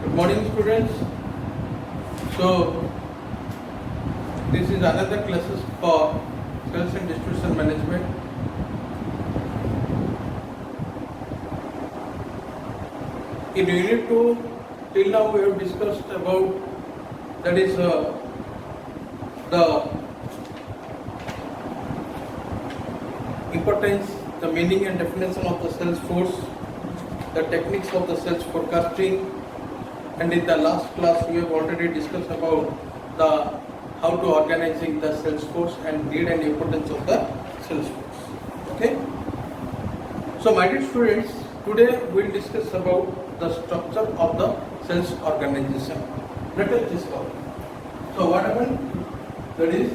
Good morning, students. So, this is another classes for sales and distribution management. In unit 2, till now we have discussed about that is the importance, the meaning and definition of the sales force, the techniques of the sales forecasting, and in the last class we have already discussed about the how to organizing the sales force and need and importance of the sales force. Okay. So my dear students, today we will discuss about the structure of the sales organization. Let us discover. So what happened? That is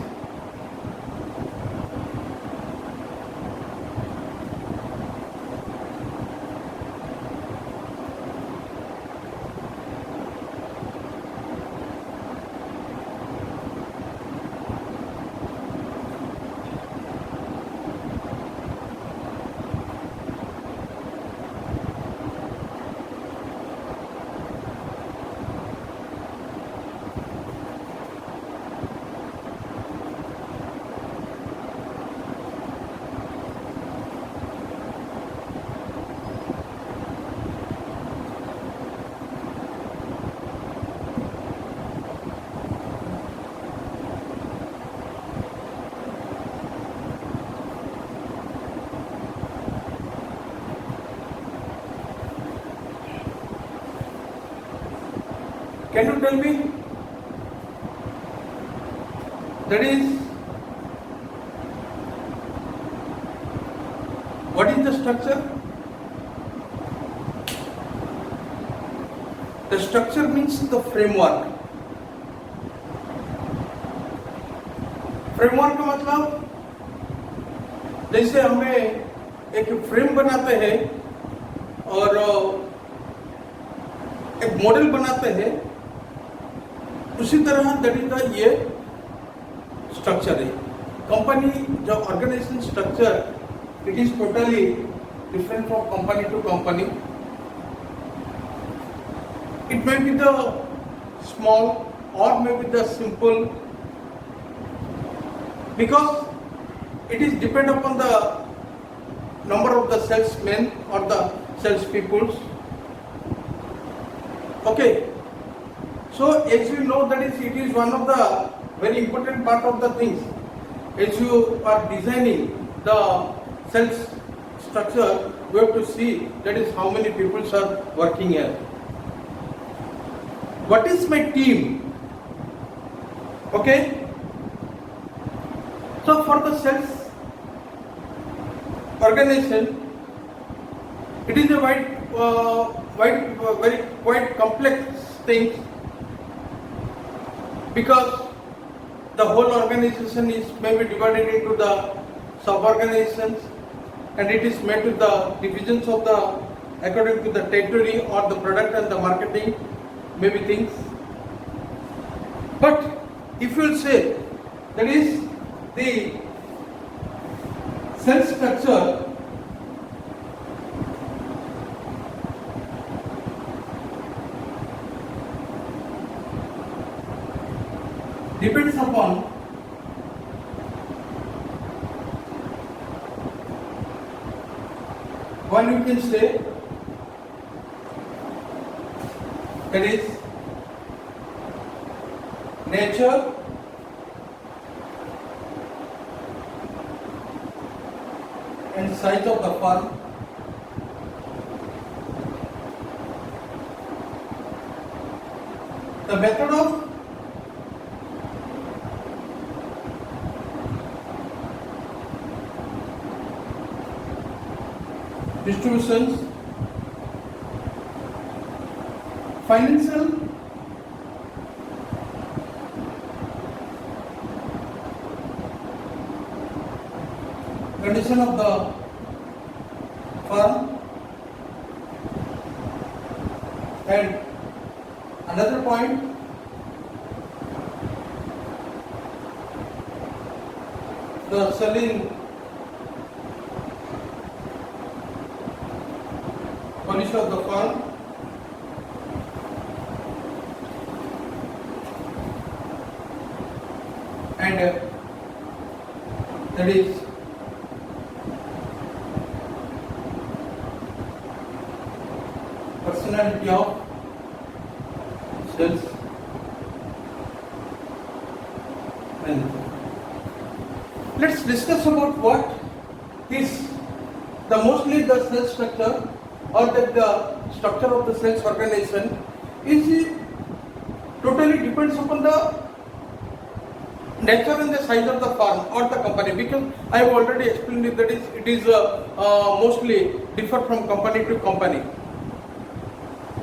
can you tell me that is what is the structure? The structure means the framework. Framework का मतलब जैसे हमें एक frame बनाते हैं और एक model बनाते हैं, उसी तरह दैट इज द ये स्ट्रक्चर है. कंपनी जो organisation structure it is totally different from company to company. It may be the small or may be the simple because it is depend upon the number of the salesmen or the sales peoples. Okay, so as you know that is it is one of the very important part of the things. As you are designing the sales structure, you have to see that is how many people are working here. What is my team? Okay. So for the sales organization, it is a very quite complex thing, because the whole organization is maybe divided into the sub-organizations, and it is made with the divisions of the according to the territory or the product and the marketing maybe things. But if you will say that is the sales structure depends upon one, you can say that is nature, and size of the firm, the method of distributions, financial condition of the firm, and another point, the selling policy of the firm, and that is personality of sales manager. Let's discuss about what is mostly the sales structure or the structure of the sales organization is totally depends upon the nature and the size of the firm or the company, because I have already explained it that it is mostly differ from company to company,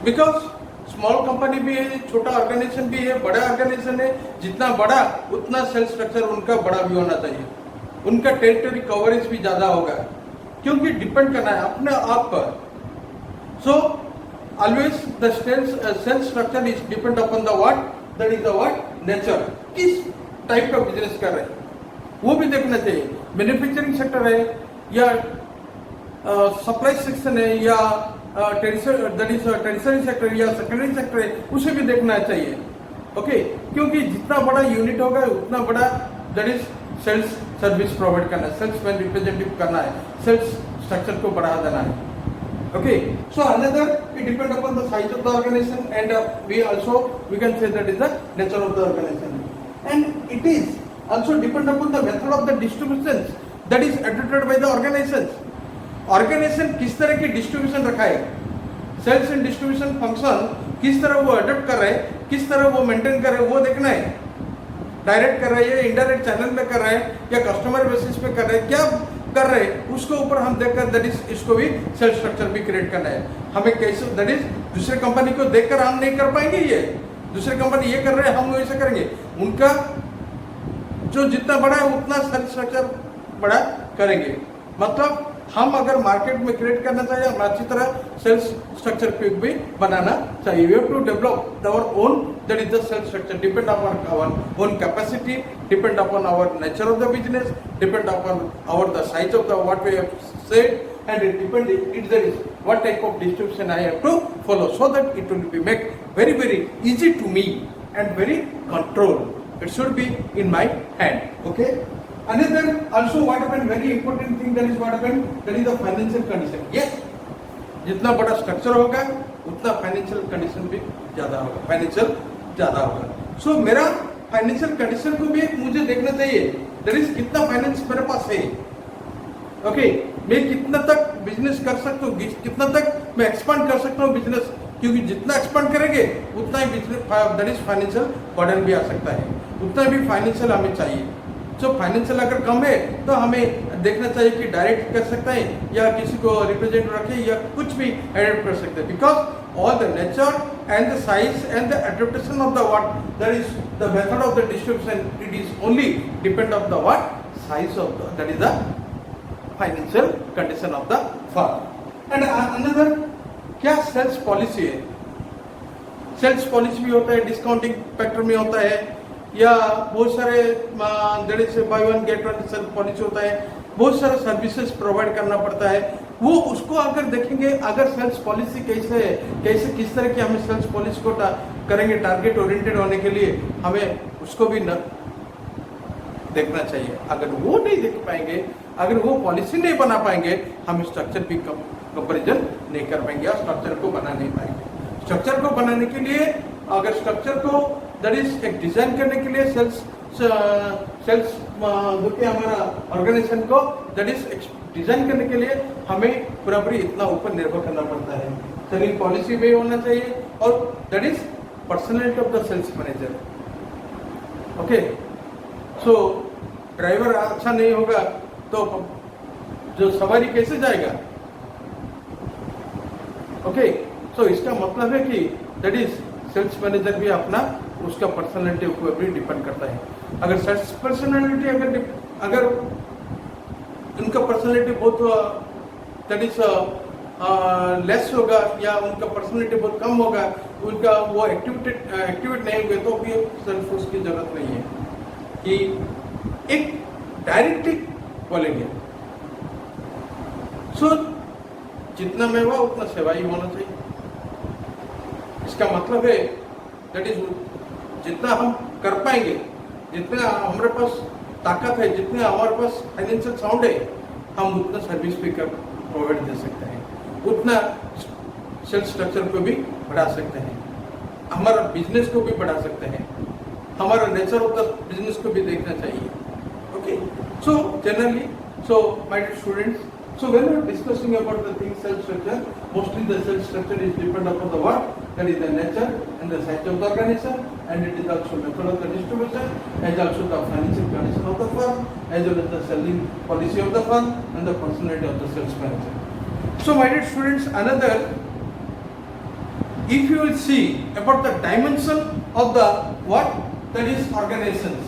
because small company भी है, छोटा organisation भी है, बड़ा organisation है, जितना बड़ा उतना सेल्स स्ट्रक्चर उनका बड़ा भी होना चाहिए, उनका टेरिटरी कवरेज भी ज्यादा होगा, क्योंकि डिपेंड करना है अपने आप पर. So always the sales structure is depend upon the what, that is the what nature, किस टाइप का बिजनेस कर रहे हैं वो भी देखना चाहिए. मैन्युफैक्चरिंग सेक्टर है या सप्लाई सेक्शन है या टेरिटरी सेक्टर या सेकेंडरी सेक्टर है, उसे भी देखना चाहिए. ओके, क्योंकि जितना बड़ा यूनिट होगा उतना बड़ा that is sales service provide करना है, सेल्स मैन रिप्रेजेंटेटिव करना है, सेल्स स्ट्रक्चर को बढ़ा देना है. Okay, so another it depend upon the size of the organization and we can say that is the nature of the organization, and it is also depend upon the method of the distribution that is adopted by the organizations. Organization किस तरह की distribution रखा है, sales and distribution function किस तरह वो adopt कर रहे हैं, किस तरह वो मेंटेन कर रहे हैं, वो देखना है. डायरेक्ट कर रहे हैं या इनडायरेक्ट चैनल में कर रहे हैं या कस्टमर बेसिस पे कर रहे हैं, क्या कर रहे हैं उसके ऊपर हम देखकर दैट इज इसको भी सेल्स स्ट्रक्चर भी क्रिएट करना है. हमें कैसे दैट इज दूसरे कंपनी को देखकर हम नहीं कर पाएंगे, ये दूसरे कंपनी ये कर रहे हैं हम वैसे करेंगे, उनका जो जितना बड़ा है उतना सेल्स स्ट्रक्चर बड़ा करेंगे. मतलब हम अगर मार्केट में क्रिएट करना चाहिए, हम अच्छी तरह सेल्स स्ट्रक्चर को भी बनाना चाहिए. We have to develop our own that is the sales structure, depend upon our own capacity, depend upon our nature of the business, depend upon our the size of the what we have said, and it depend it there is what type of distribution I have to follow, so that it will be make very easy to me and very controlled. It should be in my hand. Okay. Another also what happened, very important thing that is what happened, that is the financial condition. Yes, जितना बड़ा structure होगा उतना financial condition भी ज्यादा होगा, financial ज्यादा होगा. सो मेरा फाइनेंशियल कंडीशन को भी मुझे देखना चाहिए, दैट इज कितना फाइनेंस मेरे पास है. ओके, मैं कितना तक बिजनेस कर सकता हूँ, कितना तक मैं एक्सपांड कर सकता हूँ बिजनेस, क्योंकि जितना एक्सपांड करेंगे उतना ही business that is financial burden भी आ सकता है, उतना भी फाइनेंशियल हमें चाहिए. जो फाइनेंशियल अगर कम है तो हमें देखना चाहिए कि डायरेक्ट कर सकते हैं या किसी को रिप्रेजेंटेटिव रखें या कुछ भी एडेप्ट कर सकते हैं, because all the nature and the size and the adaptation of the what that is the method of the distribution, it is only depend of the what size of the that is the financial condition of the firm. And another क्या sales policy है, sales policy भी होता है, discounting factor में होता है, या बहुत सारे buy one get one sales policy होता है, बहुत सारे सर्विसेज प्रोवाइड करना पड़ता है. वो उसको अगर देखेंगे, अगर सेल्स पॉलिसी कैसे किस तरह की हमें सेल्स पॉलिसी को करेंगे टारगेट ओरिएंटेड होने के लिए, हमें उसको भी देखना चाहिए. अगर वो नहीं देख पाएंगे, अगर वो पॉलिसी नहीं बना पाएंगे, हम स्ट्रक्चर भी कंपेरिजन नहीं कर पाएंगे या स्ट्रक्चर को बना नहीं पाएंगे. स्ट्रक्चर को बनाने के लिए, अगर स्ट्रक्चर को दैट इज एक डिजाइन करने के लिए सेल्स देखिए हमारा ऑर्गेनाइजेशन को दैट इज डिजाइन करने के लिए हमें पूरी इतना ऊपर निर्भर करना पड़ता है. सेलिंग पॉलिसी भी होना चाहिए और that is personality of the sales manager. Okay, so driver अच्छा नहीं होगा तो जो सवारी कैसे जाएगा. ओके, सो इसका मतलब है कि दैट इज सेल्स मैनेजर भी अपना उसका पर्सनैलिटी ऊपर भी डिपेंड करता है. अगर सेल्स पर्सनैलिटी अगर उनका पर्सनैलिटी बहुत दैट इज लेस होगा या उनका पर्सनैलिटी बहुत कम होगा, उनका वो एक्टिवेट नहीं होंगे, तो भी सेल्स फोर्स की जरूरत नहीं है कि एक डायरेक्टली बोलेंगे. सो जितना मेवा उतना सेवा ही होना चाहिए. इसका मतलब है दैट इज जितना हम कर पाएंगे जितना हमारे पास ताकत है, जितने हमारे पास फाइनेंशियल साउंड है, हम उतना सर्विस भी कर प्रोवाइड दे सकते हैं, उतना सेल्स स्ट्रक्चर को भी बढ़ा सकते हैं, हमारा बिजनेस को भी बढ़ा सकते हैं, हमारा नेचर ऑफ द बिजनेस को भी देखना चाहिए. Okay, so generally, so my dear students, so when we are discussing about the thing cell structure, mostly the cell structure is depend upon the what, that is the nature and the size of the organism, and it is also method of the distribution, as also the financial condition of the firm, as well as the selling policy of the firm and the personality of the sales manager. So my dear students, another, if you will see about the dimension of the what, that is organizations,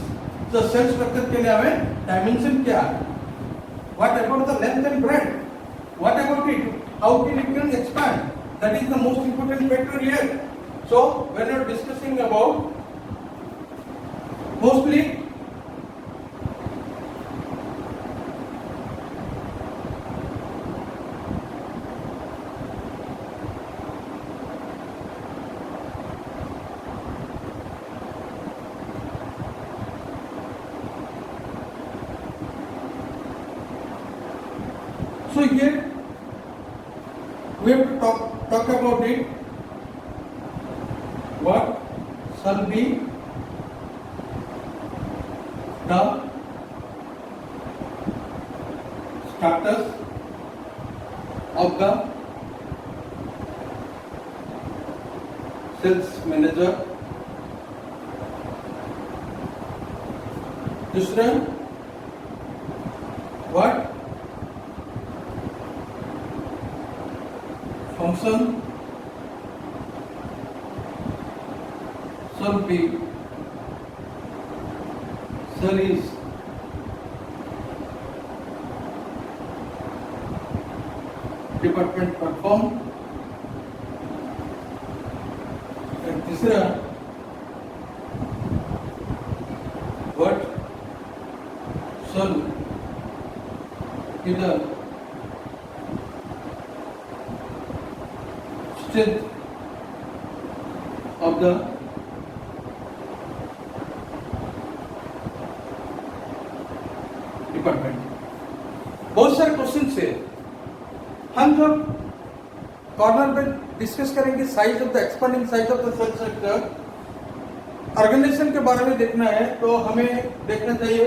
the cell structure के लिए हमें dimension क्या है? What about the length and breadth? What about it? How can it can expand? That is the most important factor here. So when you are discussing about mostly so here we have to talk about it. What shall be the status of the sales manager? दूसरा, what function shall be service department perform, and तीसरा, what shall be the strength of the department. बहुत सारे question से हम जब corner पे discuss करेंगे size of the expending size of the sale structure, organization के बारे में देखना है तो हमें देखना चाहिए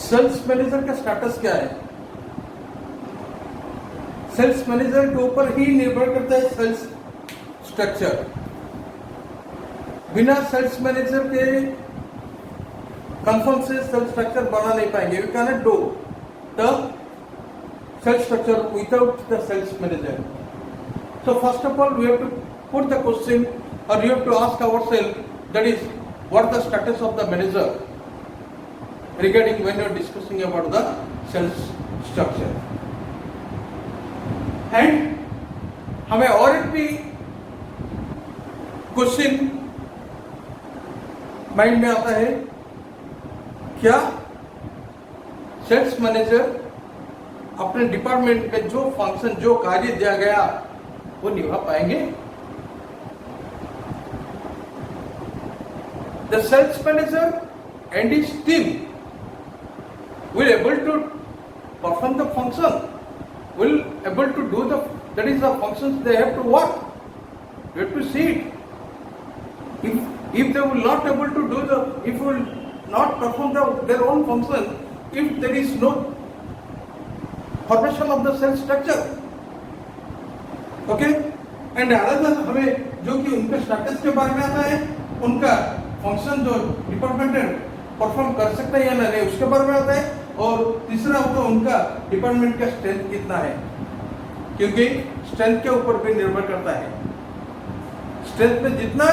सेल्स मैनेजर का स्टेटस क्या है. सेल्स मैनेजर के ऊपर ही निर्भर करता है सेल्स स्ट्रक्चर. बिना सेल्स मैनेजर के कंफर्म से सेल्स स्ट्रक्चर बना नहीं पाएंगे. We can not do the sales structure without the sales manager. So first of all, we have to put the question, or you have to ask ourselves, that is, what the status of the manager regarding when you are discussing about the sales structure. And हमें और एक भी question mind में आता है, क्या sales manager अपने department में जो फंक्शन, जो कार्य दिया गया वो निभा पाएंगे? The sales manager and his team will able to perform the function, will able to do the, that is the functions they have to work. You have to see it. If they will not able to do the, if will not perform their own function, if there is no formation of the cell structure, okay. And other हमें जो कि उनके status के बारे में आता है, उनका फंक्शन जो डिपार्टमेंट परफॉर्म कर सकता है या नहीं उसके बारे में आता है. और तीसरा होता है उनका डिपार्टमेंट का स्ट्रेंथ कितना है, क्योंकि स्ट्रेंथ के ऊपर भी निर्भर करता है. स्ट्रेंथ में जितना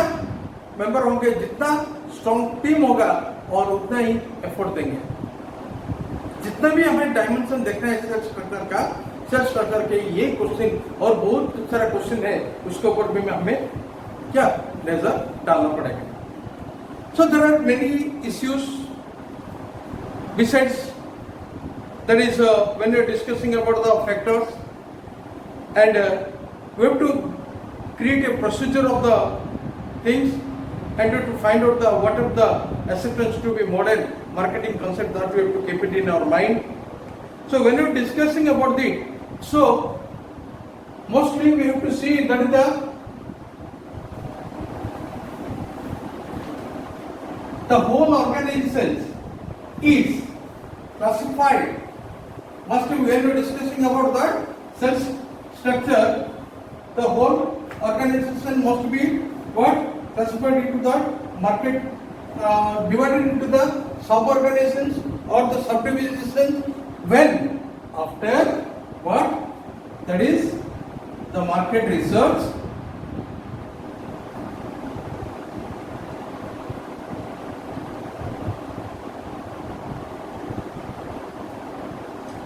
मेंबर होंगे, जितना स्ट्रॉन्ग टीम होगा और उतना ही एफर्ट देंगे. जितना भी हमें डायमेंशन देखना है सेल्स स्ट्रक्चर का, सेल्स स्ट्रक्चर के ये क्वेश्चन और बहुत सारा क्वेश्चन है, उसके ऊपर भी हमें क्या नजर डालना पड़ेगा. So there are many issues besides, that is when you are discussing about the factors, and we have to create a procedure of the things, and to find out what are the acceptance to be modern marketing concept that we have to keep it in our mind. So when you're discussing about it, so mostly we have to see that is the whole organization is classified. Mostly when we are discussing about the sales structure, the whole organization must be what? Classified into the market, divided into the sub-organizations or the subdivisions. When? After what? That is the market research,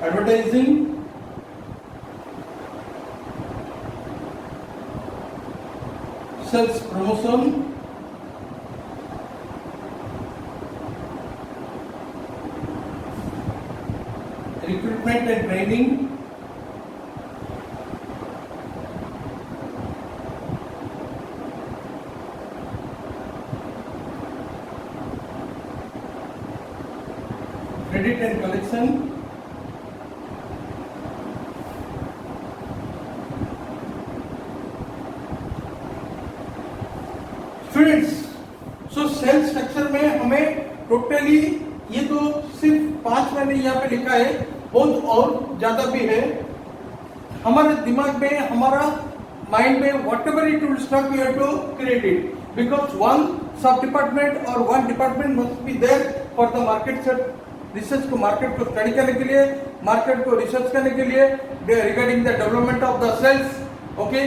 advertising, sales promotion, recruitment and training, credit and collection, students, so sale structure में हमें totally ये तो सिर्फ 5 मैंने यहाँ पे लिखा है, बहुत और ज्यादा भी है. हमारे दिमाग में, हमारा माइंड में whatever it will stuck we have to create it, because one sub department और one department must be there for the market research को, मार्केट को स्टडी करने के लिए, मार्केट को रिसर्च करने के लिए regarding the development of the sales. Okay,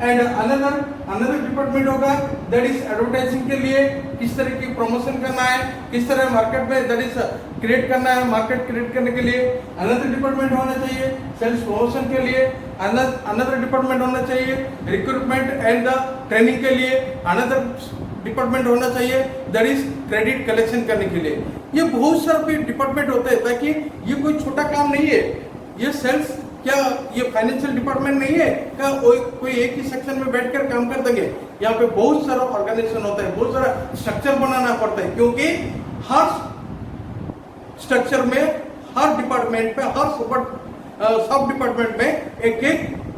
and another department होगा दैट इज एडवर्टाइजिंग के लिए किस तरह की प्रमोशन करना है, किस तरह मार्केट में दैट इज क्रिएट करना है, मार्केट क्रिएट करने के लिए अनदर डिपार्टमेंट होना चाहिए. सेल्स प्रमोशन के लिए अनदर डिपार्टमेंट होना चाहिए. रिक्रूटमेंट एंड द ट्रेनिंग के लिए अनदर डिपार्टमेंट होना चाहिए, दैट इज क्रेडिट कलेक्शन करने के लिए. ये बहुत सारे डिपार्टमेंट होते हैं, ताकि ये कोई छोटा काम नहीं है. ये सेल्स क्या ये फाइनेंशियल डिपार्टमेंट नहीं है क्या? कोई एक ही सेक्शन में बैठकर काम कर देंगे? यहाँ पे बहुत सारा ऑर्गेनाइजेशन होता है, बहुत सारा स्ट्रक्चर बनाना पड़ता है, क्योंकि हर स्ट्रक्चर में, हर डिपार्टमेंट में, हर सब डिपार्टमेंट में एक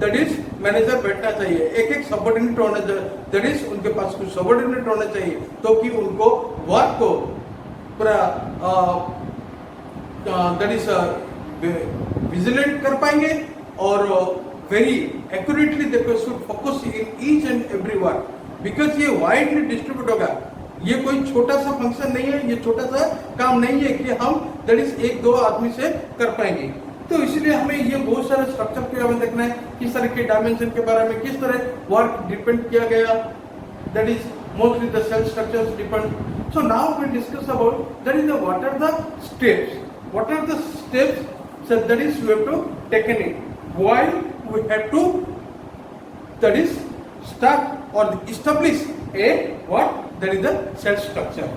दैट इज मैनेजर बैठना चाहिए, एक सबऑर्डिनेट होना चाहिए, दैट इज उनके पास कुछ सबऑर्डिनेट होना चाहिए, तो कि उनको वर्क को पूरा दैट इज विजिलेंट कर पाएंगे और very accurately they should focus in each and every work, because ये वाइडली डिस्ट्रीब्यूट होगा. ये कोई छोटा सा फंक्शन नहीं है, ये छोटा सा काम नहीं है कि हम दैट इज 1-2 आदमी से कर पाएंगे. तो इसलिए हमें ये बहुत सारे स्ट्रक्चर के बारे में देखना है, किस तरह के डायमेंशन के बारे में, किस तरह वर्क डिपेंड किया गया, that is mostly the sale structures depend. So now we discuss about that is what are the steps, what are the steps. So that is we have to taken it. Why we have to that is start or establish a what that is the cell structure.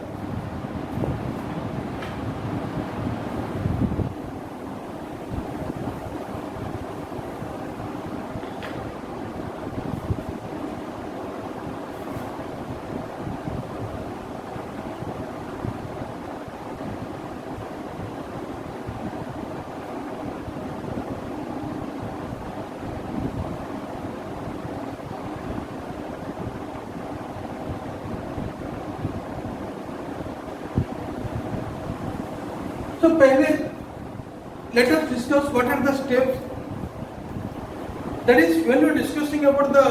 So पहले let us discuss what are the steps. That is when we are discussing about the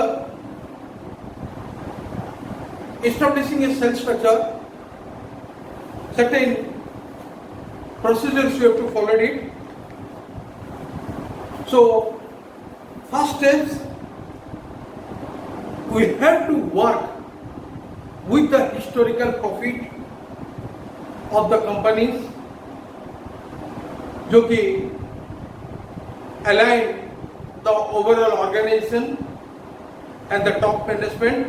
establishing a cell structure, certain procedures you have to follow it. So first steps, we have to work with the historical profit of the companies, जो कि align the overall organization and the top management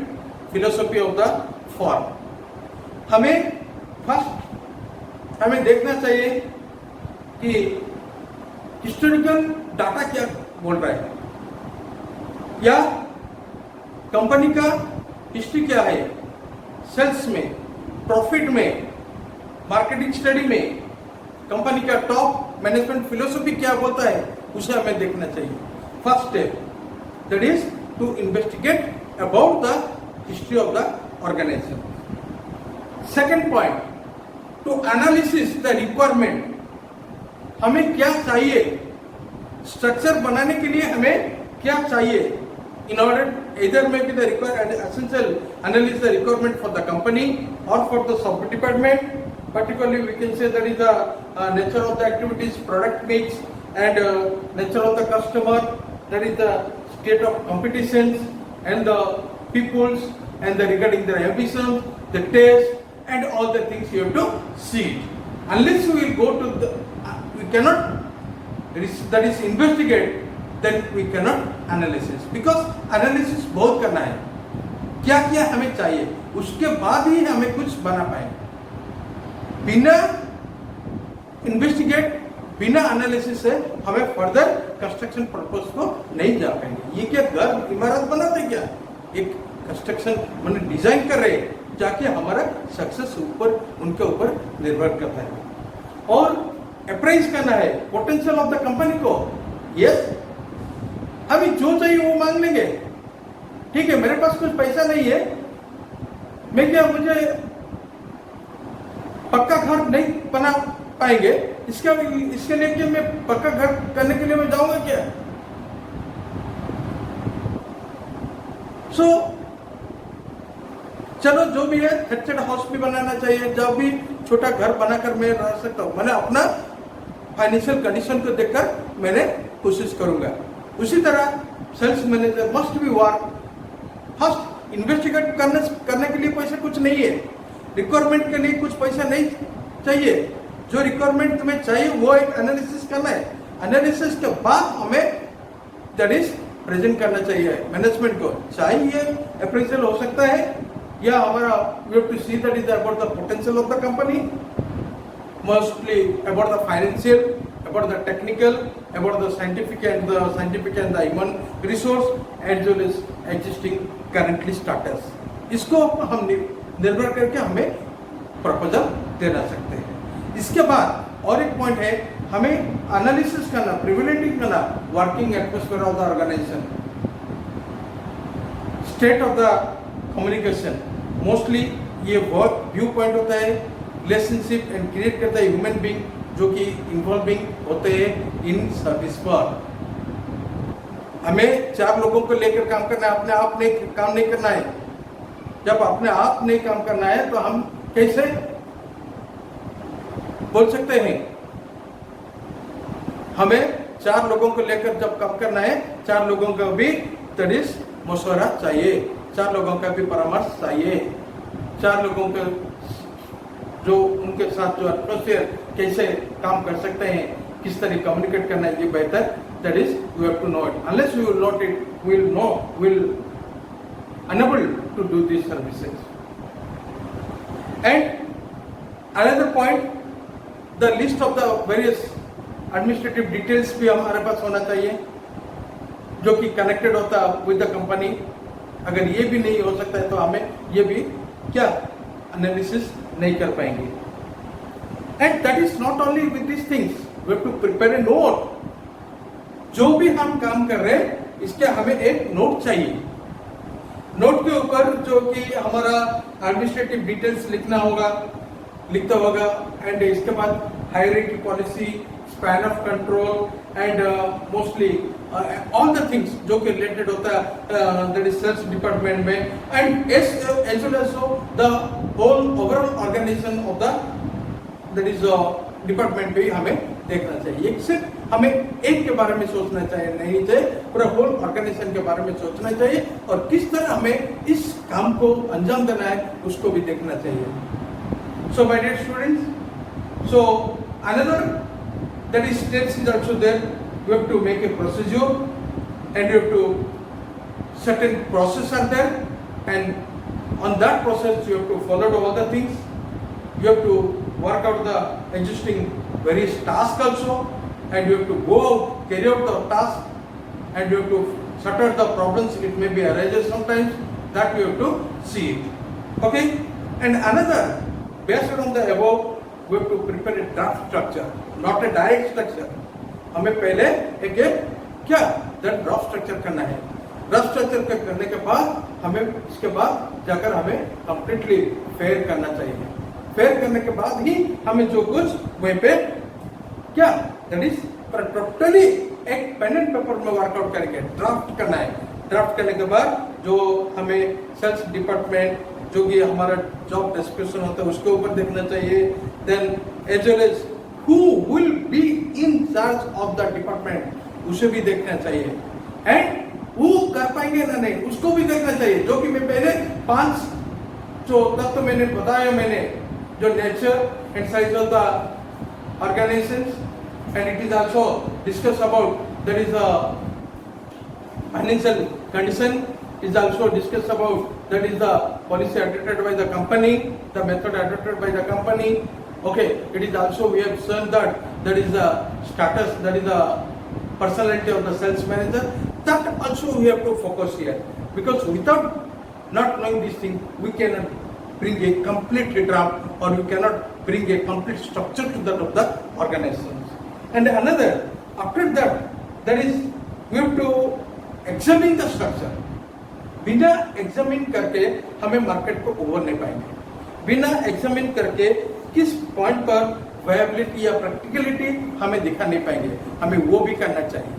philosophy of the firm. हमें देखना चाहिए कि historical data क्या बोल रहा है, या कंपनी का हिस्ट्री क्या है, सेल्स में, प्रॉफिट में, मार्केटिंग स्टडी में कंपनी का टॉप मैनेजमेंट फिलोसफी क्या बोलता है उसे हमें देखना चाहिए. First step that is to investigate about the history of the organization. Second point, to analysis the requirement. हमें क्या चाहिए, स्ट्रक्चर बनाने के लिए हमें क्या चाहिए. In order, either may be the required essential analysis the requirement for the company or for the sub department. Particularly, we can say that is the nature of the activities, product mix, and nature of the customer. That is the state of competitions and the peoples and the regarding their ambitions, the taste, and all the things you have to see. Unless we will go to the, we cannot that is investigate. Then we cannot analysis because analysis बहुत करना है, क्या क्या हमें चाहिए, उसके बाद ही हमें कुछ बना पाएंगे. बिना इन्वेस्टिगेट, बिना एनालिसिस से हमें फर्दर कंस्ट्रक्शन पर्पस को नहीं जा पाएंगे. ये क्या घर इमारत बनाते क्या, एक कंस्ट्रक्शन मैंने डिजाइन कर रहे जाके हमारा सक्सेस ऊपर उनके ऊपर निर्भर करता है. और अप्राइज करना है पोटेंशियल ऑफ द कंपनी को. यस, अभी जो चाहिए वो मांग लेंगे. ठीक है, मेरे पास कुछ पैसा नहीं है, मैं क्या, मुझे पक्का घर नहीं बना पाएंगे, इसके लिए क्या मैं पक्का घर करने के लिए मैं जाऊंगा क्या. सो चलो जो भी है थर्ड हाउस भी बनाना चाहिए, जब भी छोटा घर बनाकर मैं रह सकता हूं. मैंने अपना फाइनेंशियल कंडीशन को देखकर मैंने कोशिश करूंगा. उसी तरह sales manager must be work first. Investigate करने के लिए पैसा कुछ नहीं है, रिक्वायरमेंट के लिए कुछ पैसा नहीं चाहिए. जो रिक्वायरमेंट तुम्हें चाहिए वो एक एनालिसिस करना है. एनालिसिस के बाद हमें दैट इज प्रेजेंट करना चाहिए मैनेजमेंट को. चाहिए अप्रेजल हो सकता है या हमारा we have to see that is about the potential of the company, mostly about the financial, about the technical, about the scientific and the human resource as well as existing currently status. इसको हम निर्भर करके हमें proposal देना सकते हैं. इसके बाद और एक पॉइंट है, हमें एनालिसिस करना, प्रिवेलेटिंग करना working atmosphere of the organization, state of the communication. Mostly ये वर्क व्यू पॉइंट होता है, रिलेशनशिप एंड क्रिएट करता है ह्यूमन बीइंग जो कि इन्वॉल्विंग होते हैं इन सर्विस पर. हमें 4 लोगों को लेकर काम करना है, अपने आप नहीं काम नहीं करना है. जब अपने आप नहीं काम करना है तो हम कैसे बोल सकते हैं. हमें 4 लोगों को लेकर जब काम करना है, 4 लोगों का भी तरीस मशवरा चाहिए, 4 लोगों का भी परामर्श चाहिए, 4 लोगों के जो उनके साथ जो एटमॉस्फेयर कैसे काम कर सकते हैं, किस तरह कम्युनिकेट करना है, ये बेहतर. That is we have to know it. Unless we will note it, we will unable to do this services. And another point, the list of the various administrative details भी हमारे पास होना चाहिए जो कि कनेक्टेड होता विद द कंपनी. अगर ये भी नहीं हो सकता है तो हमें ये भी क्या एनालिसिस नहीं कर पाएंगे. And that is not only with this things, we have to prepare a note. जो भी हम काम कर रहे हैं इसके हमें एक नोट चाहिए. नोट के ऊपर जो कि हमारा एडमिनिस्ट्रेटिव डिटेल्स लिखता होगा एंड इसके बाद hierarchy policy, span of control and mostly all the things जो कि रिलेटेड होता है दैट इज सेल्स डिपार्टमेंट में. And as well as the whole overall organization of the that is department भी हमें देखना चाहिए. एक सिर्फ हमें एक के बारे में सोचना चाहिए नहीं चाहिए, पूरा होल ऑर्गेनाइजेशन के बारे में सोचना चाहिए और किस तरह हमें इस काम को अंजाम देना है उसको भी देखना चाहिए. So my dear students, so another that is steps is also there. You have to make a procedure and you have to certain process are there, and on that process you have to follow all the things. You have to work out the existing various tasks also, and you have to go out, carry out the task, and you have to sort out the problems. It may be arises sometimes that you have to see it. Okay. And another, based on the above, we have to prepare a draft structure, not a direct structure. हमें पहले एक क्या draft structure करना है. Draft structure करने के बाद हमें इसके बाद जाकर हमें कंप्लीटली फेयर करना चाहिए. फेयर करने के बाद ही हमें जो कुछ वहीं पे क्या दैट इज टोटली एक पेन एंड पेपर में वर्कआउट करके ड्राफ्ट करना है. ड्राफ्ट करने के बाद जो हमें सेल्स डिपार्टमेंट जो कि हमारा जॉब डिस्क्रिप्शन होता है उसके ऊपर देखना चाहिए. Then as well as who will be in charge of the department उसे भी देखना चाहिए. एंड वो कर पाएंगे ना नहीं उसको भी देखना चाहिए. जो कि मैं पहले 5 जो तत्व मैंने बताया मैंने जो nature and size of the organisations and it is also discussed about there is a financial condition is also discussed about that is the policy adopted by the company, the method adopted by the company. Okay, it is also we have shown that that is the status, that is the personality of the sales manager. That also we have to focus here because without not knowing this thing we cannot bring a complete draft or we cannot bring a complete structure to that of the organization. And another, after that is we have to examine the structure. बिना examine करके हमें market को over नहीं पाएंगे. बिना examine करके किस point पर वायबिलिटी या प्रैक्टिकलिटी हमें दिखा नहीं पाएंगे. हमें वो भी करना चाहिए.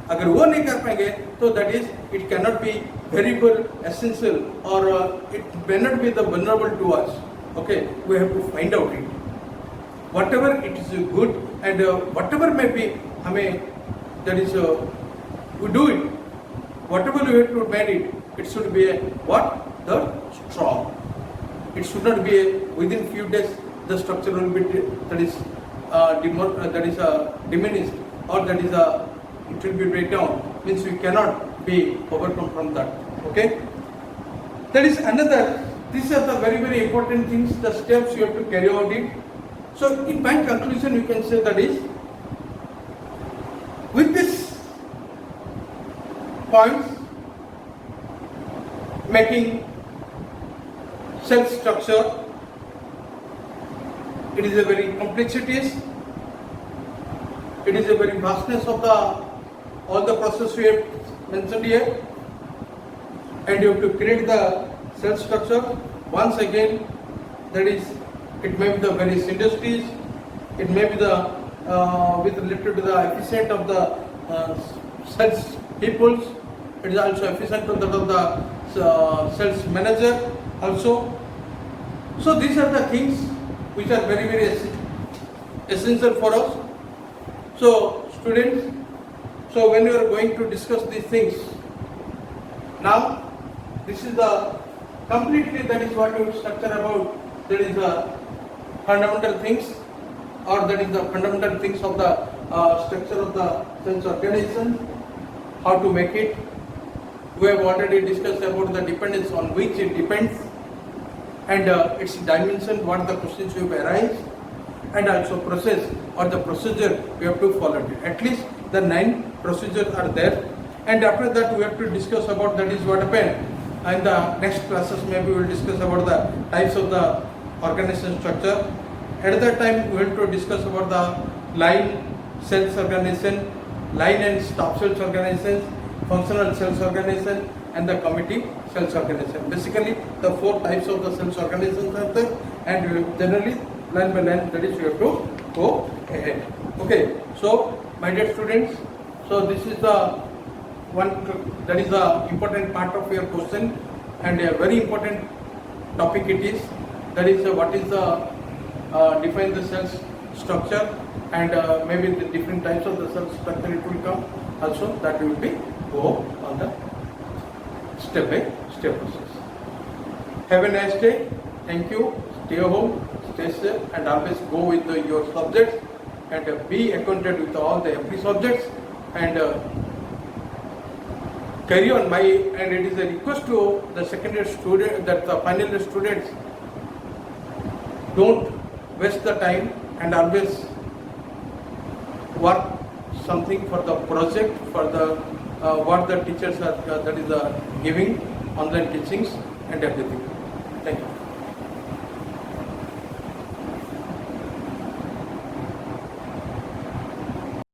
अगर वो नहीं कर पाएंगे तो that is it can not be variable essential or it may not be the vulnerable to us. Okay, we have to find out it whatever it is good and whatever may be हमें that is we do it whatever we have to make it should be a what the strong. It should not be a, within few days the structure will be that is diminished or that is it will be break down means we cannot be overcome from that. Okay, that is another. These are the very important things, the steps you have to carry out it. So in my conclusion you can say that is with this points making sales structure it is a very complexities, it is a very vastness of the all the process we have mentioned here and you have to create the sales structure. Once again that is it may be the various industries, it may be the with related to the efficient of the sales peoples, it is also efficient of the sales manager also. So these are the things which are very essential for us. So students, so when you are going to discuss these things, now this is the completely that is what you structure about, that is the fundamental things or that is the fundamental things of the structure of the sales organization, how to make it. We have already discussed about the dependence on which it depends and its dimension, what the questions will arise and also process or the procedure we have to follow it. At least the 9 procedures are there and after that we have to discuss about that is what happened. And the next classes maybe we will discuss about the types of the organization structure. At that time we will to discuss about the line sales organization, line and staff sales organization, functional sales organization and the committee sales organization. Basically the 4 types of the sales organizations are there and generally line by line that is you have to go ahead. Okay, so my dear students, so this is the one that is the important part of your question and a very important topic it is. That is what is the define the sales structure and maybe the different types of the sales structure it will come also, that will be go on the step by step process. Have a nice day. Thank you. Stay home, stay safe and always go with your subjects and be acquainted with all the every subjects and carry on my, and it is a request to the second year student that the final year students don't waste the time and always work something for the project for the what the teachers are that is giving online teachings and everything. Thank you.